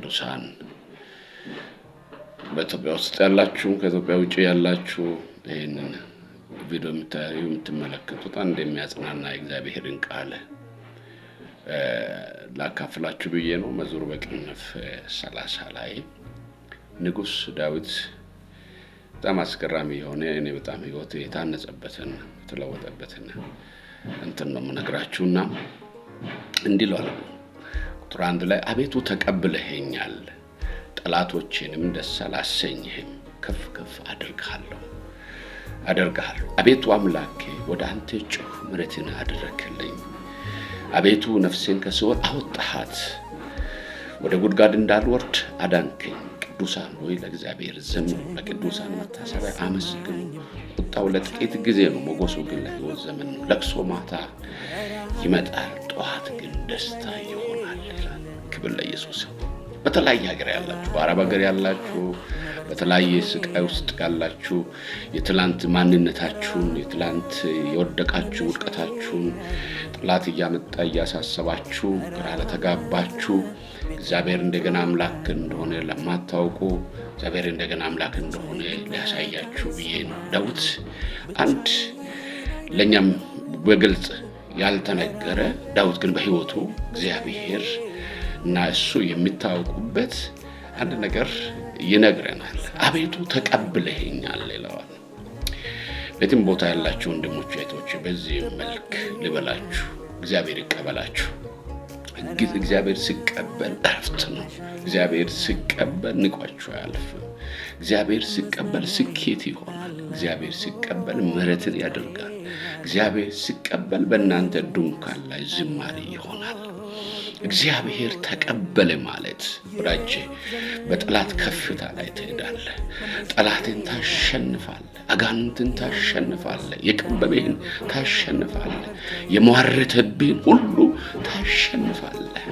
ቅዱሳን በኢትዮጵያ ውስጥ ያላችሁ ከኢትዮጵያ ውጪ ያላችሁ ይሄንን ቪዲዮ የምትመለከቱት አንድ የሚያጽናና እግዚአብሔርን ቃል ላካፍላችሁ ብዬ ነው። መዝሙር በቅንፍ 30 ላይ ንጉስ ዳዊት በጣም አስገራሚ የሆነ እኔ በጣም ህይወት የታነጸበትን ተለወጠበትን እንትን ነው የምነግራችሁና እንዲህ ይላል። ቁጥር 1 ላይ አቤቱ ተቀብለኸኛል፣ ጠላቶቼንም ደስ አላሰኘህም፣ ከፍ ከፍ አደርግሃለሁ። አቤቱ አምላኬ ወደ አንተ ጮህ፣ ምሕረትን አደረክልኝ። አቤቱ ነፍሴን ከሲኦል አወጣሃት፣ ወደ ጉድጓድ እንዳልወርድ አዳንከኝ። ቅዱሳን ሆይ ለእግዚአብሔር ዘምሩ፣ ለቅዱሳን መታሰቢያ አመስግኑ። ቁጣው ለጥቂት ጊዜ ነው፣ ሞገሱ ግን ለሕይወት ዘመን ነው። ለቅሶ ማታ ይመጣል፣ ጠዋት ግን ደስታ ይሆናል ይላል። ክብር ለኢየሱስ። በተለያየ ሀገር ያላችሁ፣ በአረብ ሀገር ያላችሁ፣ በተለያየ ስቃይ ውስጥ ያላችሁ የትላንት ማንነታችሁን የትላንት የወደቃችሁ ውድቀታችሁን ጠላት እያመጣ እያሳሰባችሁ ግራ ለተጋባችሁ እግዚአብሔር እንደገና አምላክ እንደሆነ ለማታውቁ እግዚአብሔር እንደገና አምላክ እንደሆነ ሊያሳያችሁ ብዬ ነው። ዳዊት አንድ ለኛም በግልጽ ያልተነገረ ዳዊት ግን በህይወቱ እግዚአብሔር እና እሱ የሚታወቁበት አንድ ነገር ይነግረናል። አቤቱ ተቀብለኸኛል ይለዋል። በየትም ቦታ ያላችሁ ወንድሞች እህቶች በዚህ መልክ ልበላችሁ፣ እግዚአብሔር ይቀበላችሁ። እግዚአብሔር ሲቀበል እረፍት ነው። እግዚአብሔር ሲቀበል ንቋችሁ አያልፍም። እግዚአብሔር ሲቀበል ስኬት ይሆናል። እግዚአብሔር ሲቀበል ምሕረትን ያደርጋል። እግዚአብሔር ሲቀበል በእናንተ ድንኳን ላይ ዝማሬ ይሆናል። እግዚአብሔር ተቀበለ ማለት ወዳጄ በጠላት ከፍታ ላይ ትሄዳለህ። ጠላትን ታሸንፋለህ። አጋንንትን ታሸንፋለህ። የከበበህን ታሸንፋለህ። የሟረተብህን ሁሉ ታሸንፋለህ።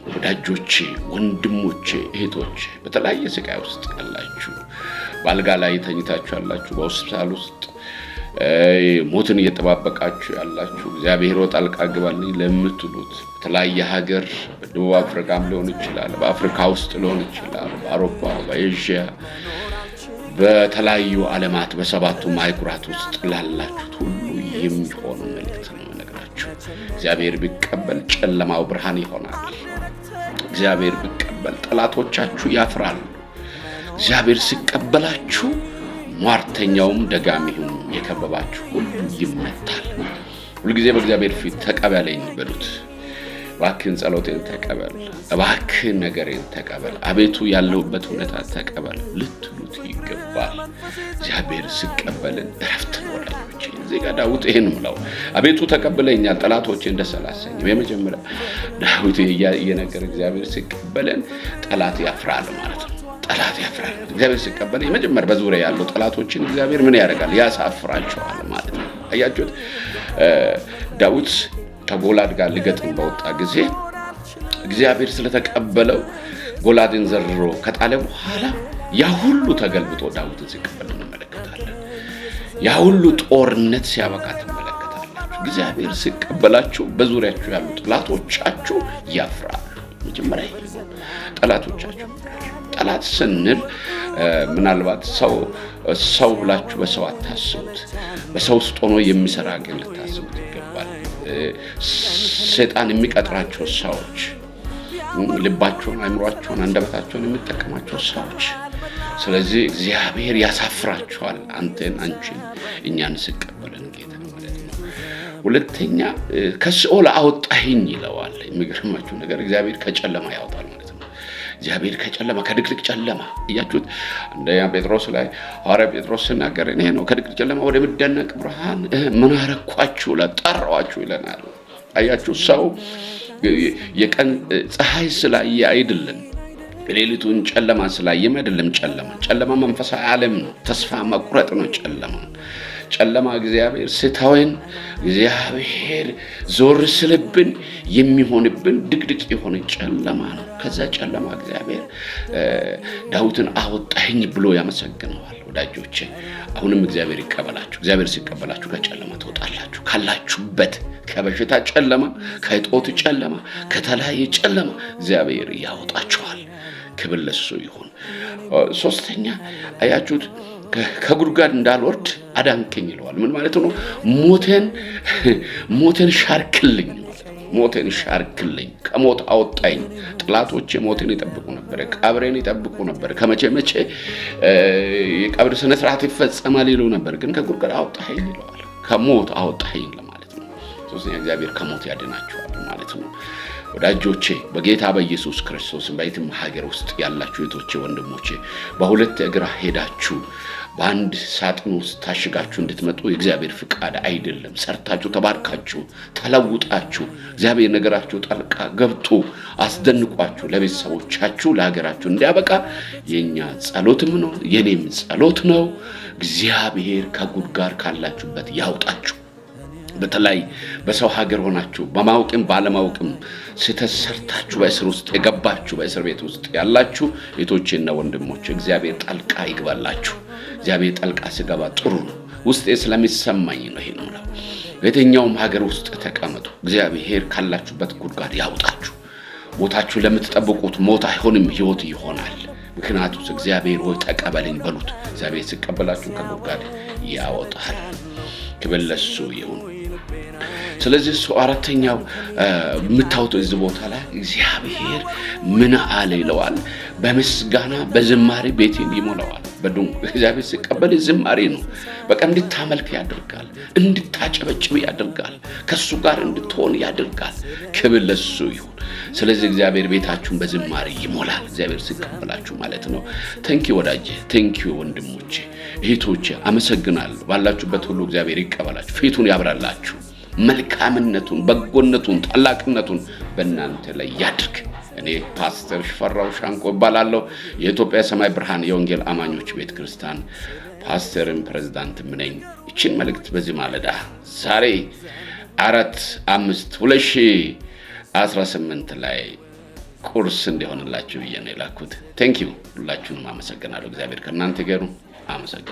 ወዳጆቼ፣ ወንድሞቼ፣ እህቶቼ በተለያየ ስቃይ ውስጥ ያላችሁ፣ በአልጋ ላይ ተኝታችሁ ያላችሁ፣ በሆስፒታል ውስጥ ሞትን እየተጠባበቃችሁ ያላችሁ እግዚአብሔር ጣልቃ ግባልኝ ለምትሉት በተለያየ ሀገር በደቡብ አፍሪካም ሊሆን ይችላል፣ በአፍሪካ ውስጥ ሊሆን ይችላል፣ በአውሮፓ፣ በኤዥያ፣ በተለያዩ ዓለማት በሰባቱ ማይኩራት ውስጥ ላላችሁት ሁሉ የሚሆን መልእክት ነው የምነግራችሁ። እግዚአብሔር ቢቀበል ጨለማው ብርሃን ይሆናል። እግዚአብሔር ቢቀበል ጠላቶቻችሁ ያፍራሉ። እግዚአብሔር ሲቀበላችሁ ሟርተኛውም ደጋሚውም የከበባችሁ ሁሉ ይመታል። ሁልጊዜ በእግዚአብሔር ፊት ተቀበለኝ በሉት። እባክህን ጸሎቴን ተቀበል፣ እባክህን ነገሬን ተቀበል፣ አቤቱ ያለሁበት ሁኔታ ተቀበል ልትሉት ይገባል። እግዚአብሔር ሲቀበልን እረፍት ነው ወዳጆቼ። እዚህ ጋር ዳዊት ይሄን ምለው አቤቱ ተቀበለኛል፣ ጠላቶቼን ደስ አላሰኝም። የመጀመሪያ ዳዊት እየነገረ እግዚአብሔር ሲቀበልን ጠላት ያፍራል ማለት ነው። ጠላት ያፍራል። እግዚአብሔር ሲቀበል የመጀመሪያ በዙሪያ ያለው ጠላቶችን እግዚአብሔር ምን ያደርጋል? ያሳፍራቸዋል ማለት ነው። አያችሁት? ዳዊት ከጎላድ ጋር ሊገጥም በወጣ ጊዜ እግዚአብሔር ስለተቀበለው ጎላድን ዘርሮ ከጣለ በኋላ ያ ሁሉ ተገልብጦ ዳዊትን ሲቀበል እንመለከታለን። ያ ሁሉ ጦርነት ሲያበቃ ትመለከታላችሁ። እግዚአብሔር ሲቀበላችሁ በዙሪያችሁ ያሉ ጠላቶቻችሁ ያፍራሉ። መጀመሪያ ጠላቶቻችሁ ጠላት ስንል ምናልባት ሰው ብላችሁ በሰው አታስቡት። በሰው ውስጥ ሆኖ የሚሰራ ግን ልታስቡት ይገባል። ሰይጣን የሚቀጥራቸው ሰዎች፣ ልባቸውን፣ አእምሯቸውን፣ አንደበታቸውን የሚጠቀማቸው ሰዎች። ስለዚህ እግዚአብሔር ያሳፍራቸዋል። አንተን፣ አንቺን፣ እኛን ሲቀበለን ጌታ ማለት ነው። ሁለተኛ ከሲኦል አወጣኸኝ ይለዋል። የሚገርማችሁ ነገር እግዚአብሔር ከጨለማ ያወጣል ማለት ነው። እግዚአብሔር ከጨለማ ከድቅድቅ ጨለማ እያችሁት አንደኛ ጴጥሮስ ላይ ሐዋርያ ጴጥሮስ ሲናገር እኔ ነው ከድቅድቅ ጨለማ ወደሚደነቅ ብርሃን ምን አረኳችሁ ለጠራዋችሁ ይለናል። አያችሁ ሰው የቀን ፀሐይ ስላየ አይደለም፣ ሌሊቱን ጨለማ ስላየም አይደለም። ጨለማ መንፈሳዊ ዓለም ነው። ተስፋ መቁረጥ ነው። ጨለማ እግዚአብሔር ስተወን እግዚአብሔር ዞር ስልብን የሚሆንብን ድቅድቅ የሆነ ጨለማ ነው። ከዛ ጨለማ እግዚአብሔር ዳዊትን አወጣኝ ብሎ ያመሰግነዋል። ወዳጆቼ አሁንም እግዚአብሔር ይቀበላችሁ። እግዚአብሔር ሲቀበላችሁ ከጨለማ ትወጣላችሁ። ካላችሁበት ከበሽታ ጨለማ፣ ከእጦት ጨለማ፣ ከተለያየ ጨለማ እግዚአብሔር ያወጣችኋል። ክብር ለሱ ይሁን። ሶስተኛ አያችሁት ከጉድጓድ እንዳልወርድ አዳንከኝ ይለዋል። ምን ማለት ነው? ሞቴን ሻርክልኝ፣ ሞቴን ሻርክልኝ፣ ከሞት አወጣኝ። ጥላቶቼ ሞቴን ይጠብቁ ነበር፣ ቀብሬን ይጠብቁ ነበር። ከመቼ የቀብር ስነ ስርዓት ይፈጸማል ይሉ ነበር፣ ግን ከጉድጓድ አወጣኝ ይለዋል። ከሞት አወጣኝ ለማለት ነው። ሶስተኛ እግዚአብሔር ከሞት ያድናችኋል ማለት ነው። ወዳጆቼ በጌታ በኢየሱስ ክርስቶስ በየትም ሀገር ውስጥ ያላችሁ እህቶቼ ወንድሞቼ በሁለት እግር ሄዳችሁ በአንድ ሳጥን ውስጥ ታሽጋችሁ እንድትመጡ የእግዚአብሔር ፍቃድ አይደለም። ሰርታችሁ ተባርካችሁ ተለውጣችሁ እግዚአብሔር ነገራችሁ ጣልቃ ገብቶ አስደንቋችሁ ለቤተሰቦቻችሁ ለሀገራችሁ እንዲያበቃ የኛ ጸሎትም ነው የኔም ጸሎት ነው። እግዚአብሔር ከጉድጓድ ካላችሁበት ያውጣችሁ። በተለይ በሰው ሀገር ሆናችሁ በማወቅም ባለማወቅም ስተሰርታችሁ በእስር ውስጥ የገባችሁ በእስር ቤት ውስጥ ያላችሁ እህቶቼና ወንድሞቼ እግዚአብሔር ጣልቃ ይግባላችሁ። እግዚአብሔር ጣልቃ ሲገባ ጥሩ ነው። ውስጤ ስለሚሰማኝ ነው ይሄን ነው። በየትኛውም ሀገር ውስጥ ተቀመጡ። እግዚአብሔር ካላችሁበት ጉድጓድ ያውጣችሁ። ሞታችሁ ለምትጠብቁት ሞት አይሆንም፣ ሕይወት ይሆናል። ምክንያቱም እግዚአብሔር ሆይ ተቀበለኝ በሉት። እግዚአብሔር ሲቀበላችሁ ከጉድጓድ ያወጣል። ክብር ለሱ ይሁን። ስለዚህ አራተኛው የምታውቁት እዚህ ቦታ ላይ እግዚአብሔር ምን አለ ይለዋል። በምስጋና በዝማሬ ቤቴን ይሞላዋል። እግዚአብሔር ሲቀበል ዝማሬ ነው። በቃ እንድታመልክ ያደርጋል፣ እንድታጨበጭብ ያደርጋል፣ ከሱ ጋር እንድትሆን ያደርጋል። ክብር ለሱ ይሁን። ስለዚህ እግዚአብሔር ቤታችሁን በዝማሬ ይሞላል። እግዚአብሔር ሲቀበላችሁ ማለት ነው። ቴንኪው ወዳጄ፣ ቴንኪው ወንድሞቼ፣ እህቶቼ አመሰግናለሁ። ባላችሁበት ሁሉ እግዚአብሔር ይቀበላችሁ፣ ፊቱን ያብራላችሁ፣ መልካምነቱን፣ በጎነቱን፣ ታላቅነቱን በእናንተ ላይ ያድርግ። እኔ ፓስተር ሽፈራው ሻንቆ እባላለሁ። የኢትዮጵያ ሰማይ ብርሃን የወንጌል አማኞች ቤተክርስቲያን ፓስተርም ፕሬዝዳንትም ነኝ። እቺን መልእክት በዚህ ማለዳ ዛሬ 4/5/2018 ላይ ቁርስ እንዲሆንላችሁ ብዬ ነው የላኩት። ቴንኪው ሁላችሁንም አመሰግናለሁ። እግዚአብሔር ከእናንተ ጋር ይሁን። አመሰግናለሁ።